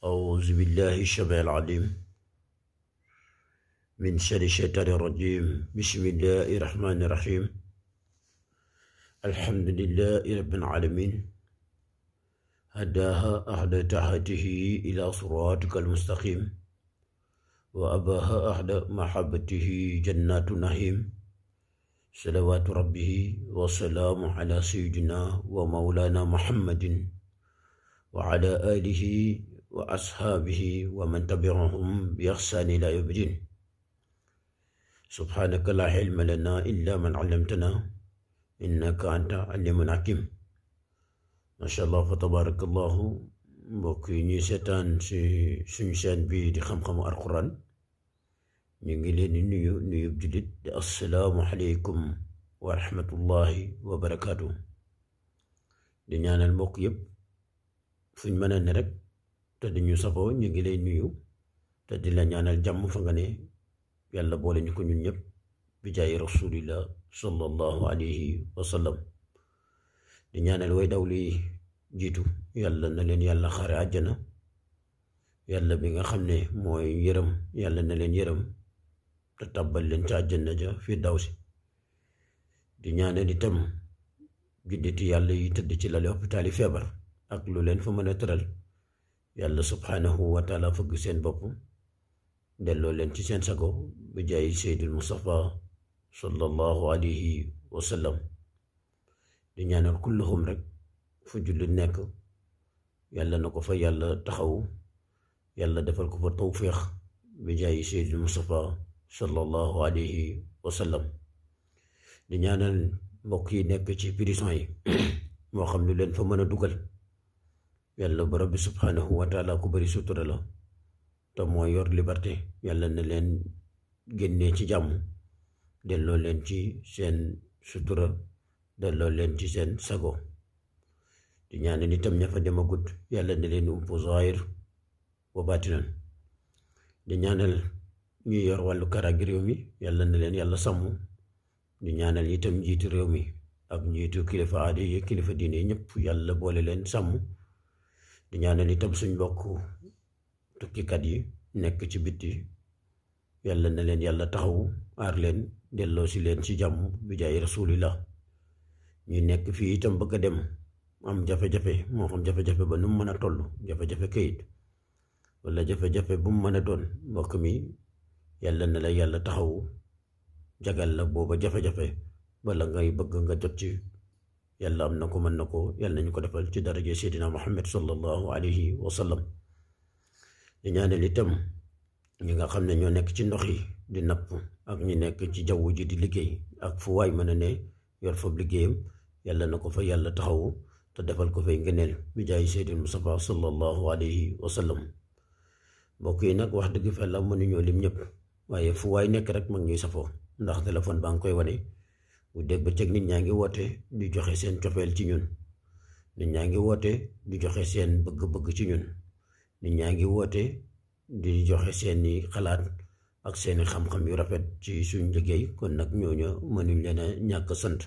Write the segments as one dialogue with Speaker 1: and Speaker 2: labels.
Speaker 1: أعوذ بالله السميع العليم من شر الشيطان الرجيم. بسم الله الرحمن الرحيم. الحمد لله رب العالمين هداها أحد تحته إلى صراطك المستقيم وأباها أحد محبته جنات نعيم. صلوات ربه والسلام على سيدنا ومولانا محمد وعلى آله وأصحابه ومن تبعهم بإحسان إلى يوم الدين. سبحانك لا علم لنا إلا من علمتنا إنك أنت العليم الحكيم. ما شاء الله فتبارك الله. mbokk yi ñuy seetaan si suñu chaîne bi di xam-xamu alquran ñu ngi leen di nuyu jullit di assalaamu aleykum wa rahmatullahi wa barakaatu. di ñaanal mbokk yëpp fuñ mën a ne rek te di ñu safoo ñu ngi lay nuyu te di la ñaanal jàmm fa nga ne yàlla boole ñu ko ñun ñëpp bi jaay rasulillah sallallahu alayhi wa sallam. di ñaanal way dawli jiitu yàlla na leen yàlla xare àjjana. yàlla bi nga xam ne mooy yërëm yàlla na leen yërëm te tàbbal leen ca àjjana ja fi daw si. di ñaanal itam judditi yàlla yi tëdd ci lali hôpital yi feebar ak lu leen fa mën a tëral yàlla subhanahu wa taala fëgg seen bopp delloo leen ci seen sago bi jaay seydil Mustafa sallallahu alayhi wa sallam. di ñaanal kulluhum rek fu jullit nekk yàlla na ko fa yàlla taxaw yàlla defal ko fa tawfiix bi jaay seydil Mustafa sallallahu alayhi wa sallam. di ñaanal mbokk yi nekk ci prison yi moo xam lu leen fa mën a dugal yàlla borom bi subhanahu wa taala ku bari sutura la te mooy yor liberté yàlla na leen génnee ci jàmm delloo leen ci seen sutura delloo leen ci seen sago. di ñaanal itam ña fa dem a gudd yàlla na leen umpu zahir wa batinan. di ñaanal ñuy yor wàllu kaaraange réew mi yàlla na leen yàlla sàmm. di ñaanal itam njiitu réew mi ak njiitu kilifa aada yi kilifa diine yi ñëpp yàlla boole leen sàmm. di ñaanal itam suñ mbokk tukkikat yi nekk ci bitti yàlla na leen yàlla taxawu aar leen delloo si leen ci jàmm bi jaay rasulillah. ñu nekk fii itam bëgg a dem am jafe-jafe moo xam jafe-jafe ba nu mu mën a toll jafe-jafe kayit wala jafe-jafe bu mu mën a doon mbokk mi yàlla na la yàlla taxawu jagal la booba jafe-jafe bala ngay bëgg nga jot ci yàlla am na ko mën na ko yàlla nañu ko defal ci daraje seydina Muhammad sallallahu alayhi wa sallam. di ñaanal itam ñi nga xam ne ñoo nekk ci ndox yi di napp ak ñi nekk ci jaww ji di liggéey ak fu waay mën a ne yor foofu liggéeyam yàlla na ko fa yàlla taxawu te defal ko fay ngëneel bi jaay seydina Mustafa sallallahu alayhi wa sallam. mbokk yi nag wax dëgg fa la mënuñoo lim ñëpp waaye fu waay nekk rek mag ñuy safoo ndax téléphone baa ngi koy wane bu dégg ba teg nit ñaa ngi woote di joxe seen cofeel ci ñun. nit ñaa ngi woote di joxe seen bëgg-bëgg ci ñun. nit ñaa ngi woote di joxe seeni xalaat ak seeni xam-xam yu rafet ci suñ liggéey kon nag ñooñu mënuñ leen a ñàkk sant.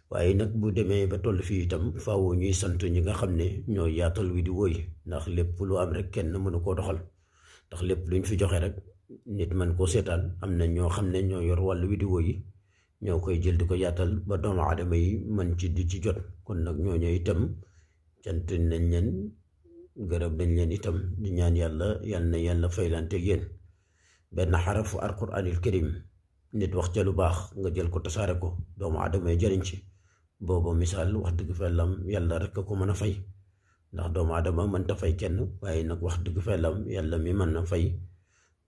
Speaker 1: waaye nag bu demee ba toll fii itam faaw ñuy sant ñi nga xam ne ñoo yaatal vidéo yi ndax lépp lu am rek kenn mënu koo doxal ndax lépp luñ fi joxe rek nit mën koo seetaan am na ñoo xam ne ñoo yor wàllu vidéo yi ñoo koy jël di ko yaatal ba doomu aadama yi mën ci di ci jot kon nag ñooñu itam cant nañ leen gërëm nañ leen itam di ñaan yàlla yal na yàlla faylanteeg yéen. benn xarafu alquranil karim nit wax ca lu baax nga jël ko tasaare ko doomu aadama yi jëriñ ci booba misaal wax dëgg fa yàlla rek ko mën a fay ndax doomu aadama mënta fay kenn waaye nag wax dëgg fa yàlla mi mën na fay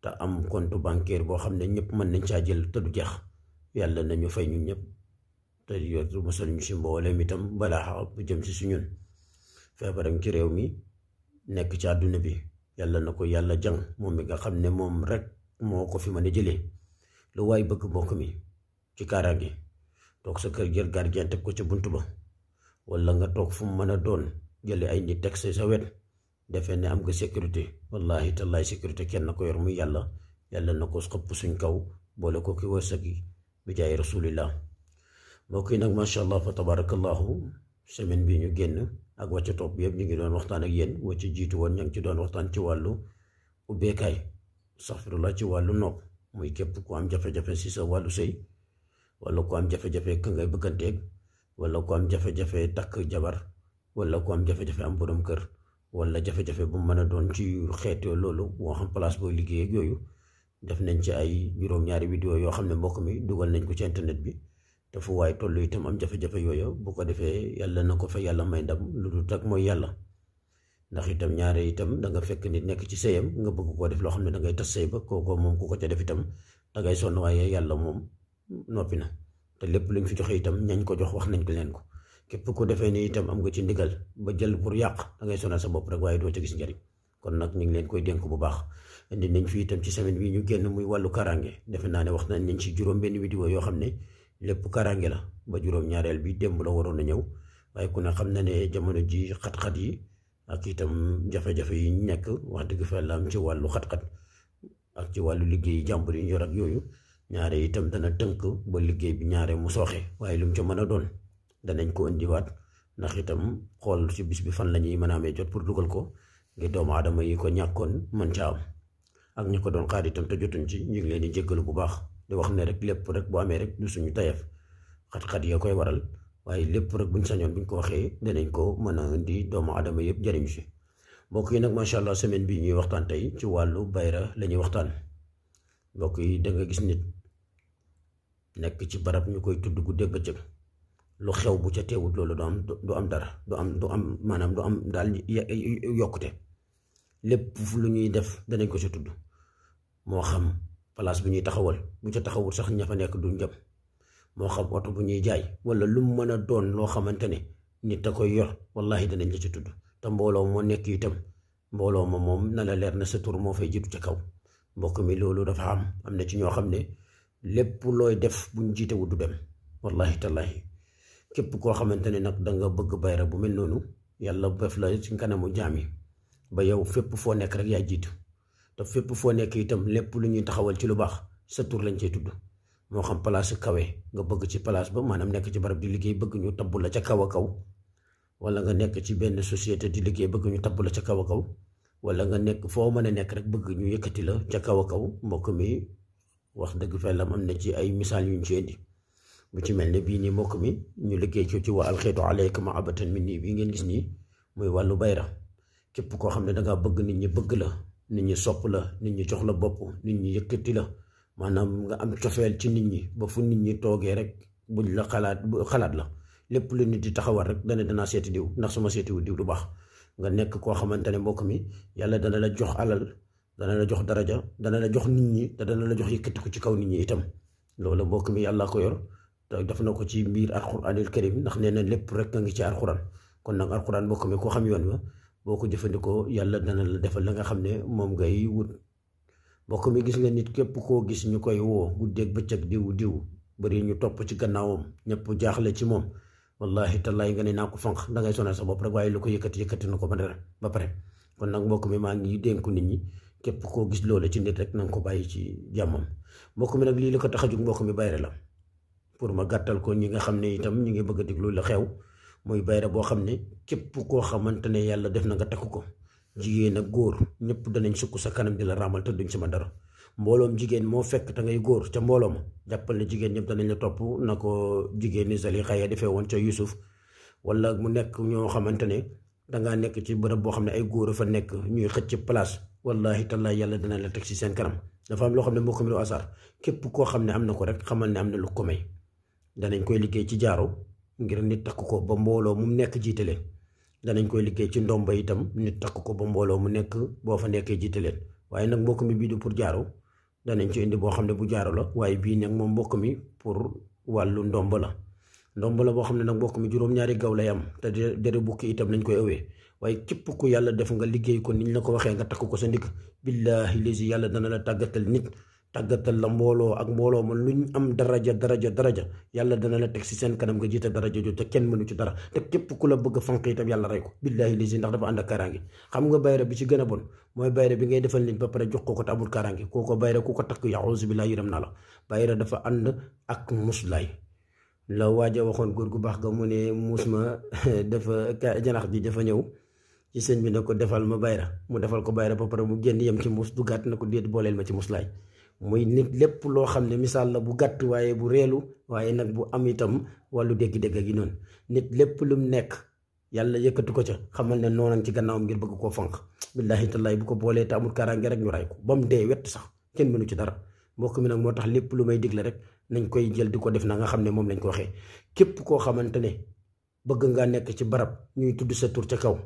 Speaker 1: te am compte bancaire boo xam ne ñëpp mën nañ caa jël te du jeex yàlla nañu fay ñun ñëpp te yor musal ñu si mbooleem itam balaa bu jëm si suñun feebaram ci réew mi nekk ci àdduna bi yàlla na ko yàlla jàng moom mi nga xam ne moom rek moo ko fi mën a jëlee. lu waay bëgg mbokk mi ci kaaraange toog sa kër jël gardien teg ko ca bunt ba wala nga toog fu mu mën a doon jële ay nit teg sa wet defee ne am nga sécurité wallahi tallaay sécurité kenn ko yor muy yàlla na ko xëpp suñ kaw boole ko ki wërsëg yi bi jaay rasulillah. mbokk yi nag macha allah fa tabarakallahu semaine bi ñu génn ak wàcc topp yëpp ñu ngi doon waxtaan ak yéen wàcc jiitu woon ñu ngi ci doon waxtaan ci wàllu ubbeekaay saxfirullah ci wàllu nopp muy képp ku am jafe-jafe si sa wàllu sëy wala ku am jafe-jafe ka ngay bëgganteeg wala ku am jafe-jafe takk jabar wala ku am jafe-jafe am borom kër wala jafe-jafe bu mën a doon ci xeet loolu moo xam place booy liggéey ak yooyu def nañ ci ay juróom-ñaari vidéo yoo xam ne mbokk mi dugal nañ ko ci internet bi te fu waaye toll itam am jafe-jafe yooyu bu ko defee yàlla na ko fa yàlla may ndam lu dul tak mooy yàlla ndax itam ñaare itam da nga fekk nit nekk ci sëyam nga bëgg koo def loo xam ne da ngay tas sëy ba kooku moom ku ko ca def itam da ngay sonn waaye yàlla moom noppi na te lépp luñ fi joxe itam ñañ ko jox wax nañ ko leen ko képp ku defee ni itam am nga ci ndigal ba jël pour yàq da ngay sonal sa bopp rek waaye doo ca gis njariñ kon nag ñu ngi leen koy dénk bu baax indi nañ fi itam ci semaine bi ñu génn muy wàllu kaaraange defe naa ne wax nañ ci juróom benn vidéo yoo xam ne lépp kaaraange la ba juróom-ñaareel bi démb la waroon a ñëw waaye ku ne xam na ne jamono ji xat-xat yi ak itam jafe-jafe yi ñu nekk wax dëgg fa la am ci wàllu xat-xat ak ci wàllu liggéey jàmbur yi ñu yor ak yooyu ñaare itam dana tënk ba liggéey bi ñaare mu sooxe waaye lu mu ca mën a doon danañ ko indiwaat ndax itam xool ci bis bi fan la ñuy mën a amee jot pour dugal ko ngir doomu aadama yi ko ñàkkoon mën ca am ak ñu ko doon xaar itam te jotuñ ci ñu ngi leen di jéggalu bu baax di wax ne rek lépp rek bu amee rek du suñu tayef xat-xat ya koy waral waaye lépp rek buñ sañoon buñ ko waxee danañ ko mën a indi doomu aadama yëpp jëriñ si mbokk yi nag macha allah semaine bi ñuy waxtaan tey ci wàllu bayra la ñuy waxtaan mbokk yi da nga gis nit nekk ci barab ñu koy tudd guddeeg bëccëg lu xew bu ca teewut loolu du am dara du am maanaam du am daal yokkute lépp lu ñuy def danañ ko ca tudd moo xam place bu ñuy taxawal bu ca taxawut sax ña fa nekk duñ jëm moo xam oto bu ñuy jaay wala lu mu mën a doon loo xamante ne nit a koy yor wallahi danañ la ca tudd te mbooloo moo nekk itam mbooloo ma moom na la leer na sa tur moo fay jiitu ca kaw mbokk mi loolu dafa am na ci ñoo xam ne lépp looy def buñ jiitewu du dem wallahi tallahi képp koo xamante ne nag da nga bëgg bayra bu mel noonu yàlla def la ci kanamu jaam yi ba yow fépp foo nekk rek yaa jiitu te fépp foo nekk itam lépp lu ñuy taxawal ci lu baax sa tur lañ cey tudd moo xam place kawe nga bëgg ci place ba maanaam nekk ci barab di liggéey bëgg ñu tabb la ca kaw a kaw wala nga nekk ci benn société di liggéey bëgg ñu tabb la ca kaw a kaw wala nga nekk foo mën a nekk rek bëgg ñu yëkkati la ca kaw a kaw mbokk mi wax dëgg fellam am na ci ay misaal yuñ ci indi bu ci mel ne bii nii mbokk mi ñu liggéey ci wa alxeetu alayka mahabatan min nii bii ngeen gis nii muy wàllu bayra képp koo xam ne dangaa bëgg nit ñi bëgg la nit ñi sopp la nit ñi jox la bopp nit ñi yëkkati la maanaam nga am cofeel ci nit ñi ba fu nit ñi toogee rek buñ la xalaat la lépp lu nit di taxawal rek danaa seeti diw ndax suma seetiwu diw du baax nga nekk koo xamante ne mbokk mi yàlla dana la jox alal dana la jox daraja dana la jox nit ñi te dana la jox yëkkati ko ci kaw nit ñi itam loolu mbokk mi yàlla ko yor te def na ko ci biir alquranil karim ndax nee na lépp rek nga ngi ci alquran kon nag alquran mbokk mi koo xam yoon wa boo ko jëfandikoo yàlla dana la defal la nga xam ne moom ngay wut mbokk mi gis nga nit képp koo gis ñu koy woo guddeeg bëccëg diw bari ñu topp ci gannaawam ñëpp jaaxle ci moom wallahi tallaay nga ne naa ko fanq dangay sonal sa bopp rek waaye lu ko yëkkati na ko ba pare kon nag mbokk mi maa ngi dénku nit ñi képp koo gis loolu ci nit rek na nga ko bàyyi ci jàmmam mbokk mi nag lii li ko tax a jug mbokk mi bayre la pour ma gàttal ko ñi nga xam ne itam ñu ngi bëgg a déglu la xew muy bayre boo xam ne képp koo xamante ne yàlla def na nga takk ko jigéen ak góor ñëpp danañ sukk sa kanam di la raamal te duñ sama dara mbooloom jigéen moo fekk te ngay góor ca mbooloo ma jàppal ne jigéen ñëpp danañ la topp na ko jigéen ni Zalixa ya defee woon ca Yusuf wala mu nekk ñoo xamante ne dangaa nekk ci bërëb boo xam ne ay góor a fa nekk ñuy xëcc place wallahi tallaay yàlla dana la teg ci seen kanam dafa am loo xam ne mbokk mi du asar képp koo xam ne am na ko rek xamal ne am na lu ko may danañ koy liggéey ci jaaro ngir nit takk ko ba mbooloo mu nekk jiite leen danañ koy liggéey ci ndomba itam nit takk ko ba mbooloo mu nekk boo fa nekkee jiite leen waaye nag mbokk mi bii du pour jaaro danañ ci indi boo xam ne bu jaaro la waaye bii nag moom mbokk mi pour wàllu ndomba la boo xam ne nag mbokk mi juróom-ñaari gaw lay am te dere bukki itam lañ koy ëwee waaye képp ku yàlla def nga liggéey ko niñ la ko waxee nga takk ko sa ndigg billaahi lisi yàlla dana la tàggatal nit tàggatal la mbooloo ak mbooloo ma luñ am daraja yàlla dana la teg si seen kanam nga jiite daraja jooju te kenn mënu ci dara te képp ku la bëgg a fanq itam yàlla rey ko billaahi lisi ndax dafa ànd ak kaaraange xam nga bayra bi ci gën a bon mooy bayra bi ngay defal nit ba pare jox ko te amul kaaraange kooko bayra ku ko takk yaxuusu billaahi yërëm naa la bayra dafa ànd ak muslaay la waaja waxoon góor gu baax ga mu ne muus ma dafa janax ji dafa ñëw ci sëñ bi ne ko defal ma bayra mu defal ko bayra ba pare mu génn yem ci muus du gàtt na ko déet booleel ma ci muslaay muy nit lépp loo xam ne misaal la bu gàtt waaye bu reelu waaye nag bu am itam wàllu dégg-dégg gi noonu nit lépp lum nekk yàlla yëkkati ko ca xamal ne noonu ci gannaawam ngir bëgg koo fanq billaahi tallaay bu ko boolee te amul kaaraange rek ñu ray ko ba mu dee wett sax kenn mënu ci dara mbokk mi nag moo tax lépp lu may digle rek nañ koy jël di ko def na nga xam ne moom lañ ko waxee képp koo xamante ne bëgg ngaa nekk ci barab ñuy tudd sa tur ca kaw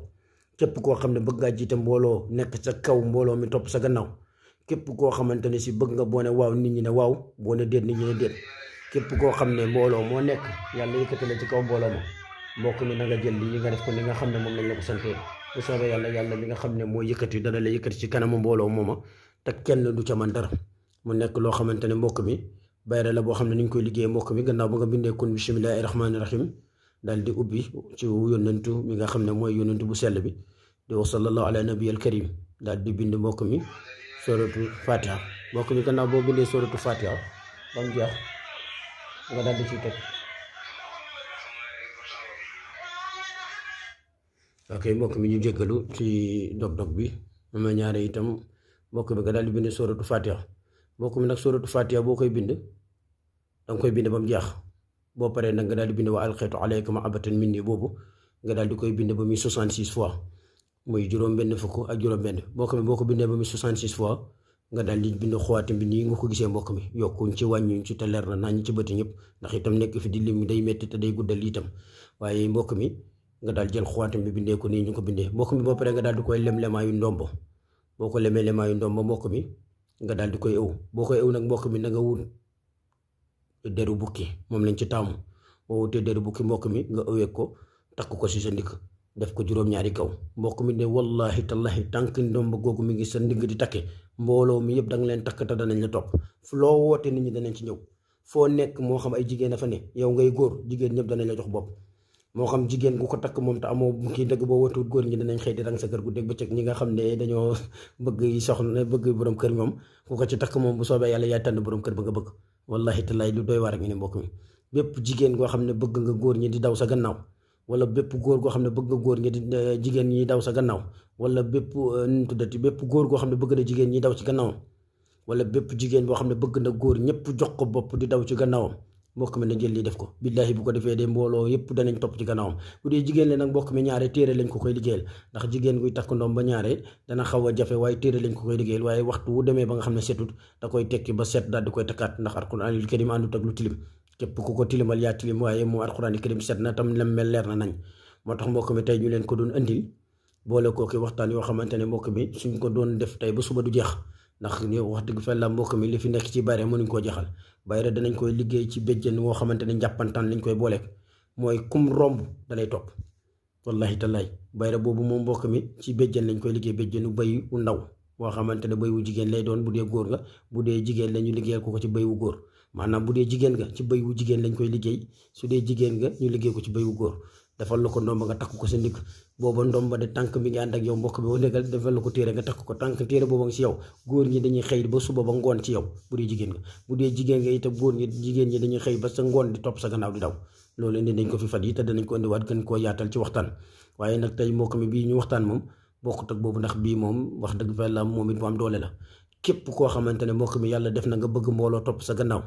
Speaker 1: képp koo xam ne bëgg ngaa jiite mbooloo nekk ca kaw mbooloo mi topp sa gannaaw képp koo xamante ne si bëgg nga boo ne waaw nit ñi ne waaw boo ne déet nit ñi ne déet képp koo xam ne mbooloo moo nekk yàlla yëkkati la ci kaw mbooloo ma mbokk mi na nga jël lii nga def ko ni nga xam ne moom lañ la ko santee bu soobee yàlla mi nga xam ne mooy yëkkati dana la yëkkati ci kanamu mbooloo mooma te kenn du ca man dara mu nekk loo xamante ne mbokk mi bayra la boo xam ne ni ñu koy liggéey mbokk mi gannaaw ba nga bindee kun bismillaahi rahmaani rahim daal di ubbi ci yónnantu mi nga xam ne mooy yónnantu bu sell bi di wax sallallahu ala nabiyil karim daal di bind mbokk mi suratu fatiha mbokk mi gannaaw boo bindee suratu fatiha ba mu jeex nga daal di ciy teg ok mbokk mi ñu jéggalu ci dog-dog bi ma ñaare itam mbokk bi nga daal di bind suratu fatiha mbokk mi nag suratu fatiha boo koy bind danga koy bind ba mu jeex boo paree nag nga daal di bind wa alxaytu alayka mahabbatan minni boobu nga daal di koy bind ba muy 66 fois muy juróom-benn fukk ak juróom-benn mbokk mi boo ko bindee ba muy 66 fois nga daal di bind xawaatim bi nii nga ko gisee mbokk mi yokkuñ ci wàññuñ ci te leer na nañ ci bëti ñëpp ndax itam nekk fi di lim day metti te day guddal itam waaye mbokk mi nga daal jël xawaatim bi bindee ko nii ñu ko bindee mbokk mi boo paree nga daal di koy lem-lemaayu ndombo boo ko lemee lemaayu ndombo mbokk mi nga daal di koy ëw boo koy ëw nag mbokk mi na nga wut deru bukki moom lañ ci taamu boo wutee deru bukki mbokk mi nga ëwee ko takk ko si sa ndigg def ko juróom-ñaari kaw mbokk mi ne wallahi tallahi tànk ndomb googu mi ngi sa ndigg di takke mbooloo mi yëpp da nga leen takk te danañ la topp loo woote nit ñi danañ ci ñëw foo nekk moo xam ay jigéen a fa ne yow ngay góor jigéen ñëpp danañ la jox bopp moo xam jigéen gu ko takk moom te amoo kii dëgg boo watuwut góor ñi danañ xëy di rang sa kër gu dégg bëccëg ñi nga xam ne dañoo bëgg soxna bëgg borom kër ñoom ku ko ci takk moom bu soobee yàlla yaay tànn borom kër ba nga bëgg wallahi tallahi lu doy waar ak ñu ne mbokk mi bépp jigéen goo xam ne bëgg nga góor ñi di daw sa gannaaw wala bépp góor goo xam ne bëgg nga góor ñi di jigéen ñi daw sa gannaaw wala bépp nu tuddati bépp góor goo xam ne bëgg na jigéen ñi daw ci gannaawam wala bépp jigéen boo xam ne bëgg na góor ñëpp jox ko bopp di daw ci gannaawam mbokk mi na jël lii def ko billaahi bu ko defee de mbooloo yëpp danañ topp ci gannaawam bu dee jigéen le nag mbokk mi ñaare téere lañ ko koy liggéeyal ndax jigéen guy takk ndoom ba ñaare dana xaw a jafe waaye téere lañ ko koy liggéeyal waaye waxtu wu demee ba nga xam ne setut da koy tekki ba set daal di koy takkaat ndax alquraanul karim àndut ak lu tilim képp ku ko tilimal yaa tilim waaye moom alquraanul karim set na tam lam mel leer na nañ moo tax mbokk mi tey ñu leen ko doon andil boole kooki waxtaan yoo xamante ne mbokk mi suñ ko doon def tey ba suba du jeex ndax wax dëgg fa la mbokk mi li fi nekk ci bayre mënuñ koo jeexal bayre danañ koy liggéey ci béjjën woo xamante ne njàppantaan lañ koy booleek mooy kum romb dalay topp wallahi tallaay bayre boobu moom mbokk mi ci béjjën lañ koy liggéey béjjënu bëy wu ndaw boo xamante ne bëy wu jigéen lay doon bu dee góor nga bu dee jigéen la ñu liggéeyal ko ci bëy wu góor maanaam bu dee jigéen nga ci bëy wu jigéen lañ koy liggéey su dee jigéen nga ñu liggéey ko ci bëy wu góor defal la ko ndomba nga takk ko sa ndigg booba ndomba de tànk bi ngi ànd ak yow mbokk bi boo nekgal defal la ko téere nga takk ko tànk téere booba nga ci yow góor ñi dañuy xëy ba suba ba ngoon ci yow bu dee jigéen nga bu dee jigéen nga itam góor ñi jigéen ñi dañuy xëy ba sa ngoon di topp sa gannaaw di daw loolu indi dañ ko fi fat yi te danañ ko indiwaat gën koo yaatal ci waxtaan waaye nag tey mbokk mi bii ñu waxtaan moom bokkut ak boobu ndax bii moom wax dëgg fa la moom it bu am doole la képp koo xamante ne mbokk mi yàlla def na nga bëgg mbooloo topp sa gannaaw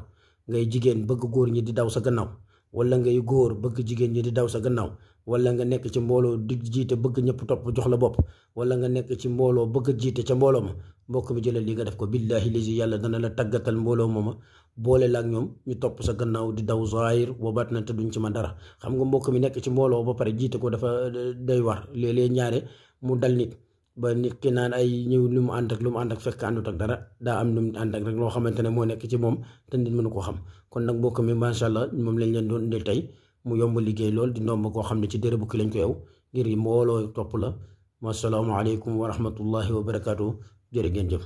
Speaker 1: ngay jigéen bëgg góor ñi di daw sa gannaaw wala ngay góor bëgg jigéen ñi di daw sa gannaaw wala nga nekk ci mbooloo di jiite bëgg ñëpp topp jox la bopp wala nga nekk ci mbooloo bëgg jiite ca mbooloo ma mbokk mi jëlal li nga def ko billaahi lazi yàlla dana la tàggatal mbooloo mooma boole la ak ñoom ñu topp sa gannaaw di daw zaahir boobaat na te duñ ci man dara xam nga mbokk mi nekk ci mbooloo ba pare jiite ko dafa doy war léeg-léeg ñaare mu dal nit ba nit ki naan ay ñëw lu mu ànd ak fekk àndut ak dara daa am lu mu ànd ak rek loo xamante ne moo nekk ci moom te nit mënu ko xam kon nag mbokk mi macha allah moom lañ leen doon indil tey mu yomb liggéey lool di ndomb koo xam ne ci dérë bukki lañ ko ew ngir mbooloo topp la wasalaamu aleykum wa rahmatullahi wa barakaatu jërë ngeen jëf